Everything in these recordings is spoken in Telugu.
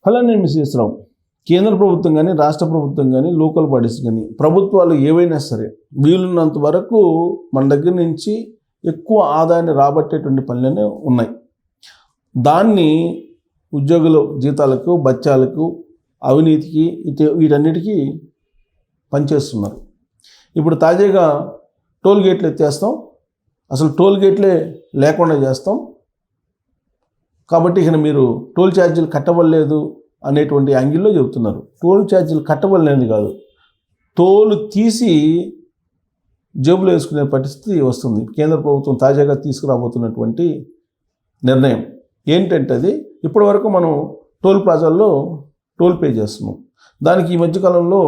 హలో, నేను మిస్ రావు. కేంద్ర ప్రభుత్వం కానీ రాష్ట్ర ప్రభుత్వం కానీ లోకల్ బాడీస్ కానీ ప్రభుత్వాలు ఏవైనా సరే వీలున్నంత వరకు మన దగ్గర నుంచి ఎక్కువ ఆదాయాన్ని రాబట్టేటువంటి పనులనే ఉన్నాయి. దాన్ని ఉద్యోగుల జీతాలకు, బత్యాలకు, అవినీతికి వీటన్నిటికీ పనిచేస్తున్నారు. ఇప్పుడు తాజాగా టోల్ గేట్లు ఎత్తేస్తాం, అసలు టోల్ గేట్లే లేకుండా చేస్తాం కాబట్టి ఇక మీరు టోల్ ఛార్జీలు కట్టవలేదు అనేటువంటి యాంగిల్లో చెబుతున్నారు. టోల్ ఛార్జీలు కట్టవలేదు కాదు, టోలు తీసి జేబులో వేసుకునే పరిస్థితి వస్తుంది. కేంద్ర ప్రభుత్వం తాజాగా తీసుకురాబోతున్నటువంటి నిర్ణయం ఏంటంటే అది ఇప్పటి వరకు మనం టోల్ ప్లాజాల్లో టోల్ పే చేస్తున్నాం. దానికి ఈ మధ్యకాలంలో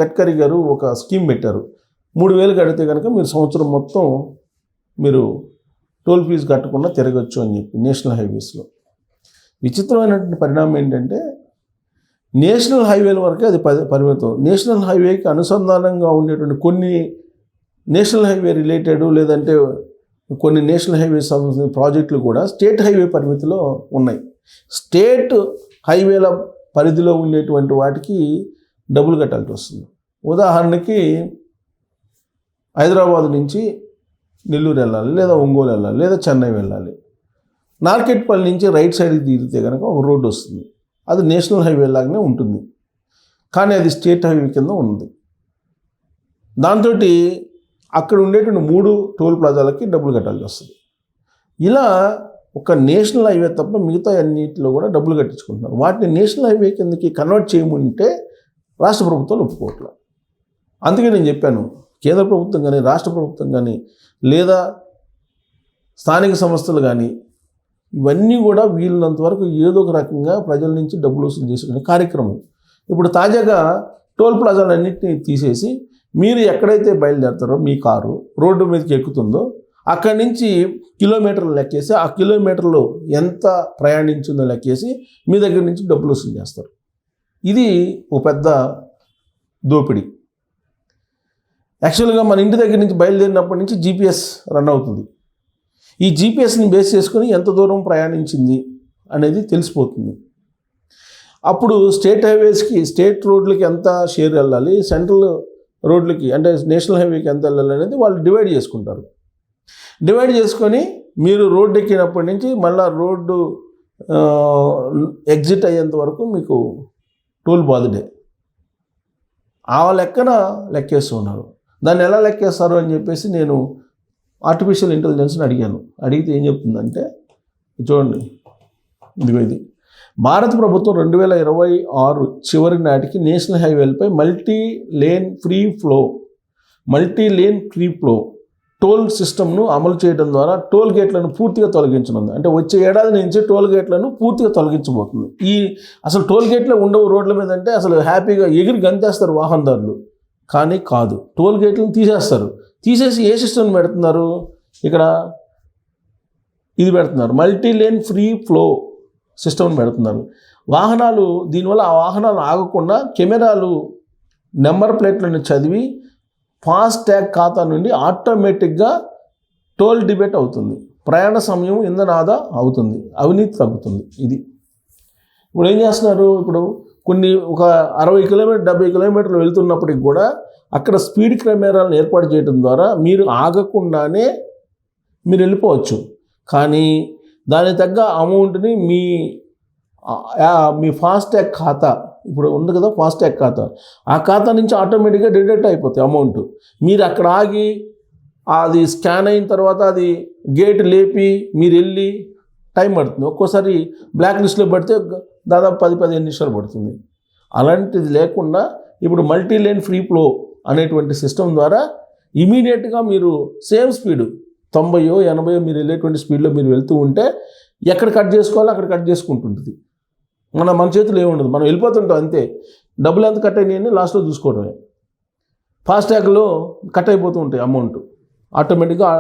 గడ్కరీ గారు ఒక స్కీమ్ పెట్టారు. 3,000 కడితే కనుక మీరు సంవత్సరం మొత్తం మీరు టోల్ ఫీజు కట్టకుండా తిరగచ్చు అని చెప్పి నేషనల్ హైవేస్లో. విచిత్రమైనటువంటి పరిణామం ఏంటంటే నేషనల్ హైవేల వరకే అది పరిమితం. నేషనల్ హైవేకి అనుసంధానంగా ఉండేటువంటి కొన్ని నేషనల్ హైవే రిలేటెడ్ లేదంటే కొన్ని నేషనల్ హైవే సంబంధించిన ప్రాజెక్టులు కూడా స్టేట్ హైవే పరిమితిలో ఉన్నాయి. స్టేట్ హైవేల పరిధిలో ఉండేటువంటి వాటికి డబ్బులు కట్టాల్సి వస్తుంది. ఉదాహరణకి హైదరాబాద్ నుంచి నెల్లూరు వెళ్ళాలి, లేదా ఒంగోలు వెళ్ళాలి, లేదా చెన్నై వెళ్ళాలి. నార్కెట్పల్లి నుంచి రైట్ సైడ్కి తిరిగితే కనుక ఒక రోడ్డు వస్తుంది. అది నేషనల్ హైవే లాగానే ఉంటుంది, కానీ అది స్టేట్ హైవే కింద ఉంది. దాంతో అక్కడ ఉండేటువంటి 3 టోల్ ప్లాజాలకి డబ్బులు కట్టాల్సి వస్తుంది. ఇలా ఒక నేషనల్ హైవే తప్ప మిగతా అన్నింటిలో కూడా డబ్బులు కట్టించుకుంటున్నారు. వాటిని నేషనల్ హైవే కిందకి కన్వర్ట్ చేయమంటే రాష్ట్ర ప్రభుత్వాలు ఒప్పుకోవట్లేదు. అందుకే నేను చెప్పాను, కేంద్ర ప్రభుత్వం కానీ రాష్ట్ర ప్రభుత్వం కానీ లేదా స్థానిక సంస్థలు కానీ ఇవన్నీ కూడా వీలున్నంత వరకు ఏదో ఒక రకంగా ప్రజల నుంచి డబ్బులు వసూలు చేసుకునే కార్యక్రమం. ఇప్పుడు తాజాగా టోల్ ప్లాజాలన్నింటినీ తీసేసి మీరు ఎక్కడైతే బయలుదేరతారో మీ కారు రోడ్డు మీదకి ఎక్కుతుందో అక్కడి నుంచి కిలోమీటర్లు లెక్కేసి ఆ కిలోమీటర్లు ఎంత ప్రయాణించిందో లెక్కేసి మీ దగ్గర నుంచి డబ్బులు వసూలు చేస్తారు. ఇది ఒక పెద్ద దోపిడీ. యాక్చువల్గా మన ఇంటి దగ్గర నుంచి బయలుదేరినప్పటి నుంచి జీపీఎస్ రన్ అవుతుంది. ఈ జీపీఎస్ని బేస్ చేసుకొని ఎంత దూరం ప్రయాణించింది అనేది తెలిసిపోతుంది. అప్పుడు స్టేట్ హైవేస్కి, స్టేట్ రోడ్లకి ఎంత షేర్ వెళ్ళాలి, సెంట్రల్ రోడ్లకి అంటే నేషనల్ హైవేకి ఎంత వెళ్ళాలి అనేది వాళ్ళు డివైడ్ చేసుకుంటారు. డివైడ్ చేసుకొని మీరు రోడ్డు ఎక్కినప్పటి నుంచి మళ్ళీ రోడ్డు ఎగ్జిట్ అయ్యేంత వరకు మీకు టోల్ బాధుడే. ఆ లెక్కన లెక్కేస్తూ ఉన్నారు. దాన్ని ఎలా లెక్కేస్తారు అని చెప్పేసి నేను ఆర్టిఫిషియల్ ఇంటెలిజెన్స్ని అడిగితే ఏం చెప్తుందంటే, చూడండి, ఇది భారత ప్రభుత్వం 2026 చివరి నాటికి నేషనల్ హైవేలపై multi lane free flow toll సిస్టమ్ను అమలు చేయడం ద్వారా టోల్ గేట్లను పూర్తిగా తొలగించనుంది. అంటే వచ్చే ఏడాది నుంచి టోల్ గేట్లను పూర్తిగా తొలగించబోతుంది. అసలు టోల్ గేట్లు ఉండవు రోడ్ల మీద అంటే అసలు హ్యాపీగా ఎగిరి గంతేస్తారు వాహనదారులు. కానీ కాదు, టోల్ గేట్లను తీసేస్తారు. తీసేసి ఏ సిస్టమ్ పెడుతున్నారు, ఇక్కడ ఇది పెడుతున్నారు, మల్టీ లేన్ ఫ్రీ ఫ్లో సిస్టమ్ని పెడుతున్నారు. దీనివల్ల ఆ వాహనాలు ఆగకుండా కెమెరాలు నెంబర్ ప్లేట్లను చదివి ఫాస్టాగ్ ఖాతా నుండి ఆటోమేటిక్గా టోల్ డిబేట్ అవుతుంది. ప్రయాణ సమయం, ఇంధన ఆదా అవుతుంది, అవినీతి తగ్గుతుంది. ఇది ఇప్పుడు ఏం చేస్తున్నారు, ఇప్పుడు ఒక 60 కిలోమీటర్ 70 కిలోమీటర్లు వెళ్తున్నప్పటికి కూడా అక్కడ స్పీడ్ కెమెరాలను ఏర్పాటు చేయడం ద్వారా మీరు ఆగకుండానే మీరు వెళ్ళిపోవచ్చు. కానీ దానికి తగ్గ అమౌంట్ని మీ ఫాస్టాగ్ ఖాతా ఇప్పుడు ఉంది కదా, ఫాస్టాగ్ ఖాతా, ఆ ఖాతా నుంచి ఆటోమేటిక్గా డిడక్ట్ అయిపోతాయి అమౌంట్. మీరు అక్కడ ఆగి అది స్కాన్ అయిన తర్వాత అది గేట్ లేపి మీరు వెళ్ళి టైం పడుతుంది. ఒక్కోసారి బ్లాక్ లిస్ట్లో పడితే దాదాపు 10-15 నిమిషాలు పడుతుంది. అలాంటిది లేకుండా ఇప్పుడు మల్టీ లేన్ ఫ్రీ ఫ్లో అనేటువంటి సిస్టమ్ ద్వారా ఇమీడియట్గా మీరు సేమ్ స్పీడు 90-80 మీరు వెళ్ళేటువంటి స్పీడ్లో మీరు వెళ్తూ ఉంటే ఎక్కడ కట్ చేసుకోవాలో అక్కడ కట్ చేసుకుంటుంటుంది. మన చేతులు ఏముండదు, మనం వెళ్ళిపోతుంటాం అంతే. డబ్బులు ఎంత కట్ అయినాయని లాస్ట్లో చూసుకోవడమే. ఫాస్టాగ్లో కట్ అయిపోతూ ఉంటాయి, అమౌంట్ ఆటోమేటిక్గా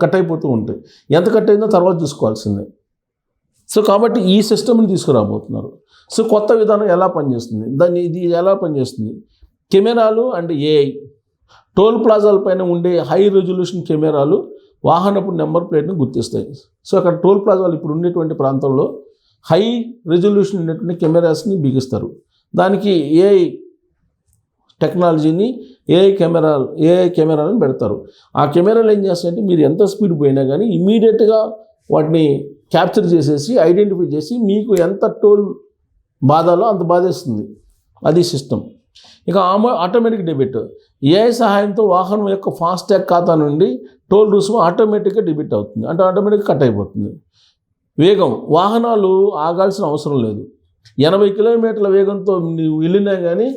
కట్ అయిపోతూ ఉంటాయి. ఎంత కట్ అయిందో తర్వాత చూసుకోవాల్సిందే. సో కాబట్టి ఈ సిస్టమ్ని తీసుకురాబోతున్నారు. సో కొత్త విధానం ఎలా పనిచేస్తుంది, ఇది ఎలా పనిచేస్తుంది, కెమెరాలు అండ్ ఏఐ. టోల్ ప్లాజాల పైన ఉండే హై రెజల్యూషన్ కెమెరాలు వాహనపు నెంబర్ ప్లేట్ని గుర్తిస్తాయి. సో అక్కడ టోల్ ప్లాజాలు ఇప్పుడు ఉండేటువంటి ప్రాంతంలో హై రెజల్యూషన్ ఉన్నటువంటి కెమెరాస్ని బిగిస్తారు. దానికి ఏఐ టెక్నాలజీని ఏఐ కెమెరాలను పెడతారు. ఆ కెమెరాలు ఏం చేస్తాయంటే మీరు ఎంత స్పీడ్ పోయినా కానీ ఇమీడియట్గా వాటిని క్యాప్చర్ చేసేసి ఐడెంటిఫై చేసి మీకు ఎంత టోల్ బాధాలో అంత బాధేస్తుంది. అది సిస్టమ్. ఇక ఆటోమేటిక్ డెబిట్ ఏఐ సహాయంతో వాహనం యొక్క ఫాస్టాగ్ ఖాతా నుండి టోల్ రుసుము ఆటోమేటిక్గా డెబిట్ అవుతుంది, అంటే ఆటోమేటిక్గా కట్ అయిపోతుంది. వేగం, వాహనాలు ఆగాల్సిన అవసరం లేదు. 80 కిలోమీటర్ల వేగంతో నువ్వు వెళ్ళినా కానీ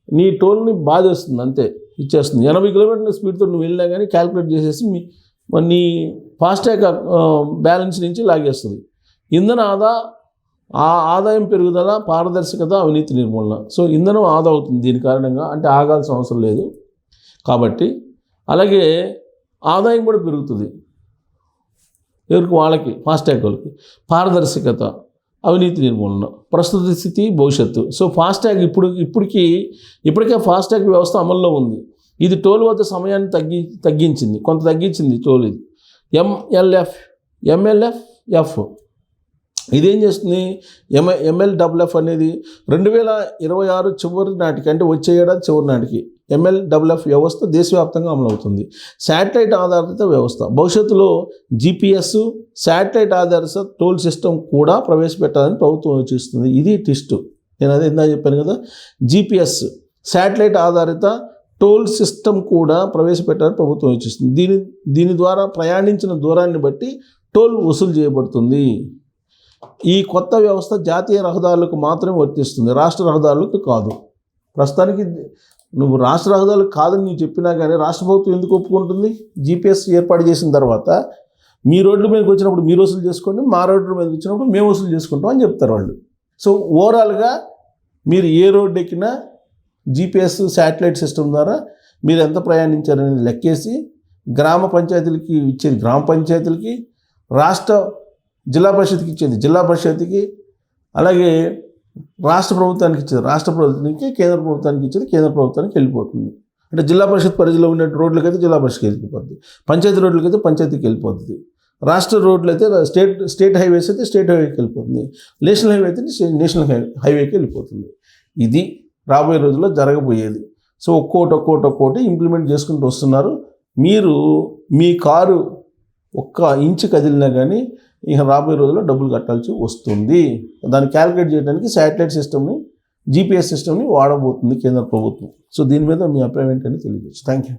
నీ టోల్ని బాధేస్తుంది, అంతే ఇచ్చేస్తుంది. 80 కిలోమీటర్ల స్పీడ్తో నువ్వు వెళ్ళినా కానీ క్యాల్కులేట్ చేసేసి నీ ఫాస్టాగ్ బ్యాలెన్స్ నుంచి లాగేస్తుంది. ఇంధన ఆదాయం పెరుగుదల, పారదర్శకత, అవినీతి నిర్మూలన. సో ఇంధనం ఆదా అవుతుంది దీని కారణంగా, అంటే ఆగాల్సిన అవసరం లేదు కాబట్టి. అలాగే ఆదాయం కూడా పెరుగుతుంది ఎవరికి, వాళ్ళకి ఫాస్టాగ్ వాళ్ళకి. పారదర్శకత, అవినీతి నిర్మూలన, ప్రస్తుత స్థితి, భవిష్యత్తు. సో ఫాస్టాగ్ ఇప్పటికే ఫాస్టాగ్ వ్యవస్థ అమల్లో ఉంది. ఇది టోల్ వద్ద సమయాన్ని కొంత తగ్గించింది టోల్. ఇది ఎంఎల్ఎఫ్ ఇదేం చేస్తుంది? ఎంఎల్డబ్ల్యూఎఫ్ అనేది 2026 చివరి నాటికి, అంటే వచ్చే ఏడాది చివరి నాటికి ఎంఎల్డబ్ల్యూఎఫ్ వ్యవస్థ దేశవ్యాప్తంగా అమలవుతుంది. శాటిలైట్ ఆధారిత వ్యవస్థ. భవిష్యత్తులో GPS, శాటిలైట్ ఆధారిత టోల్ సిస్టమ్ కూడా ప్రవేశపెట్టాలని ప్రభుత్వం యోచిస్తుంది. ఇది ట్విస్ట్. నేను అదే ఇందాక చెప్పాను కదా, GPS, శాటిలైట్ ఆధారిత టోల్ సిస్టమ్ కూడా ప్రవేశపెట్టాలని ప్రభుత్వం యోచిస్తుంది. దీని ద్వారా ప్రయాణించిన దూరాన్ని బట్టి టోల్ వసూలు చేయబడుతుంది. ఈ కొత్త వ్యవస్థ జాతీయ రహదారులకు మాత్రమే వర్తిస్తుంది, రాష్ట్ర రహదారులకు కాదు. ప్రస్తుతానికి నువ్వు రాష్ట్ర రహదారులకు కాదని నీవు చెప్పినా కానీ రాష్ట్ర ప్రభుత్వం ఎందుకు ఒప్పుకుంటుంది? GPS ఏర్పాటు చేసిన తర్వాత మీ రోడ్ల మీదకి వచ్చినప్పుడు మీరు వసూలు చేసుకోండి, మా రోడ్ల మీదకి వచ్చినప్పుడు మేము వసూలు చేసుకుంటాం అని చెప్తారు వాళ్ళు. సో ఓవరాల్గా మీరు ఏ రోడ్డు ఎక్కినా GPS శాటిలైట్ సిస్టమ్ ద్వారా మీరు ఎంత ప్రయాణించారనేది లెక్కేసి గ్రామ పంచాయతీలకి ఇచ్చేది గ్రామ పంచాయతీలకి, జిల్లా పరిషత్కి ఇచ్చేది జిల్లా పరిషత్కి, అలాగే రాష్ట్ర ప్రభుత్వానికి ఇచ్చేది రాష్ట్ర ప్రభుత్వానికి, కేంద్ర ప్రభుత్వానికి ఇచ్చేది కేంద్ర ప్రభుత్వానికి వెళ్ళిపోతుంది. అంటే జిల్లా పరిషత్ పరిధిలో ఉన్న రోడ్లకైతే జిల్లా పరిషత్కి వెళ్ళిపోతుంది, పంచాయతీ రోడ్లకైతే పంచాయతీకి వెళ్ళిపోతుంది, రాష్ట్ర రోడ్లు అయితే స్టేట్ హైవేస్ అయితే స్టేట్ హైవేకి వెళ్ళిపోతుంది, నేషనల్ హైవే అయితే నేషనల్ హైవేకి వెళ్ళిపోతుంది. ఇది రాబోయే రోజుల్లో జరగబోయేది. సో ఒక్కోటి ఇంప్లిమెంట్ చేసుకుంటూ వస్తున్నారు. మీరు మీ కారు 1 ఇంచు కదిలినా కానీ ఇక రాబోయే రోజుల్లో డబ్బులు కట్టాల్సి వస్తుంది. దాన్ని క్యాలిక్యులేట్ చేయడానికి శాటిలైట్ సిస్టమ్ని, GPS సిస్టమ్ని వాడబోతుంది కేంద్ర ప్రభుత్వం. సో దీని మీద మీ అభిప్రాయం ఏంటని తెలియజేచ్చు. Thank you.